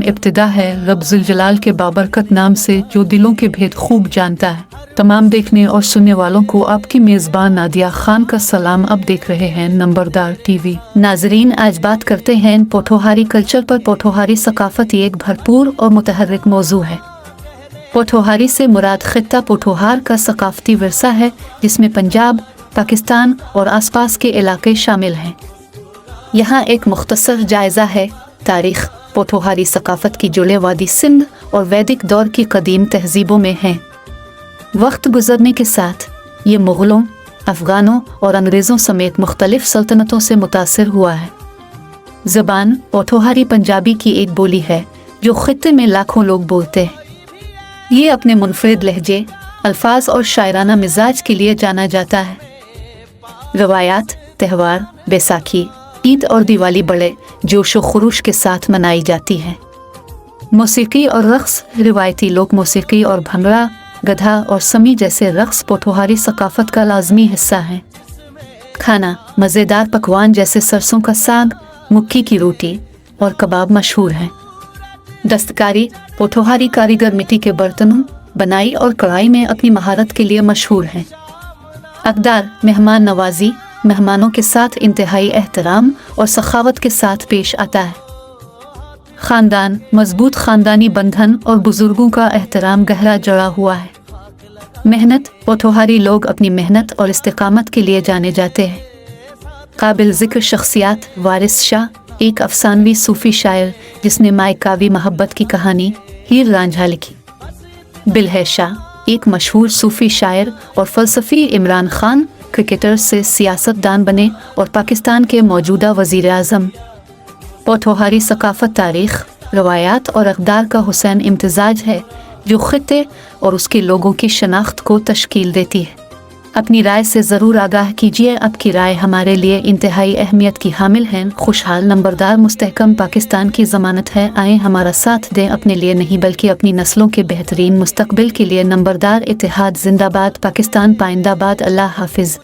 इब्तिदा है रब जुल जलाल के बाबरकत नाम से जो दिलों के भेद खूब जानता है। तमाम देखने और सुनने वालों को आपकी मेज़बान नादिया खान का सलाम। अब देख रहे हैं नंबरदार टीवी। नाजरीन, आज बात करते हैं पोठोहारी कल्चर पर। पोठोहारी सकाफत एक भरपूर और मुतहर्रिक मौजू है। पोठोहारी से मुराद खित्ता पोठोहार का सकाफती विरसा है, जिसमें पंजाब, पाकिस्तान और आसपास के इलाके शामिल हैं। यहाँ एक मुख्तसर जायज़ा है तारीख़ पोठोहारी सकाफत की, जो वादी सिंध और वैदिक दौर की कदीम तहजीबों में हैं। वक्त गुजरने के साथ ये मुग़लों, अफ़गानों और अंग्रेज़ों समेत मुख्तलिफ़ सल्तनतों से मुतासिर हुआ है। ज़बान पोठोहारी पंजाबी की एक बोली है जो ख़ित्ते में लाखों लोग बोलते हैं। ये अपने मुनफरिद लहजे, अल्फाज और शायराना मिजाज के लिए जाना जाता है। रवायात, त्यौहार, बैसाखी, ईद और दिवाली बड़े जोश व खरूश के साथ मनाई जाती है। मौसीकी और रक़्स, रिवायती लोक मौसीकी और भंगड़ा, गधा और समी जैसे रक़्स पोठोहारी सकाफत का लाजमी हिस्सा हैं। खाना, मज़ेदार पकवान जैसे सरसों का साग, मक्की की रोटी और कबाब मशहूर हैं। दस्तकारी, पोठोहारी कारीगर मिट्टी के बर्तनों, बनाई और कढ़ाई में अपनी महारत के लिए मशहूर हैं। अक़दार, मेहमान नवाजी, मेहमानों के साथ इंतहाई एहतराम और सखावत के साथ पेश आता है। ख़ानदान, मजबूत ख़ानदानी बंधन और बुज़ुर्गों का एहतराम गहरा जड़ा हुआ है। मेहनत, पोठोहारी लोग अपनी मेहनत और इस्तिक़ामत के लिए जाने जाते हैं। काबिल ज़िक्र शख्सियात, वारिस शाह, एक अफसानवी सूफ़ी शायर जिसने मायकावी मोहब्बत की कहानी हीर रांझा लिखी। बिल्हे शाह, एक मशहूर सूफ़ी शायर और फ़लसफ़ी। इमरान ख़ान, क्रिकेटर से सियासतदान बने और पाकिस्तान के मौजूदा वज़ीर आज़म। पोठोहारी सकाफत तारीख़, रवायात और अक़दार का हुसैन इम्तिज़ाज है जो ख़ित्ते और उसके लोगों की शनाख्त को तश्कील देती है। अपनी राय से ज़रूर आगाह कीजिए। आपकी राय हमारे लिए इंतहाई अहमियत की हामिल है। खुशहाल, नंबरदार, मुस्तहकम पाकिस्तान की ज़मानत है। आएँ हमारा साथ दें, अपने लिए नहीं बल्कि अपनी नस्लों के बेहतरीन मुस्तकबिल के लिए। नंबरदार इत्तेहाद ज़िंदाबाद, पाकिस्तान पाइंदाबाद। अल्लाह हाफिज़।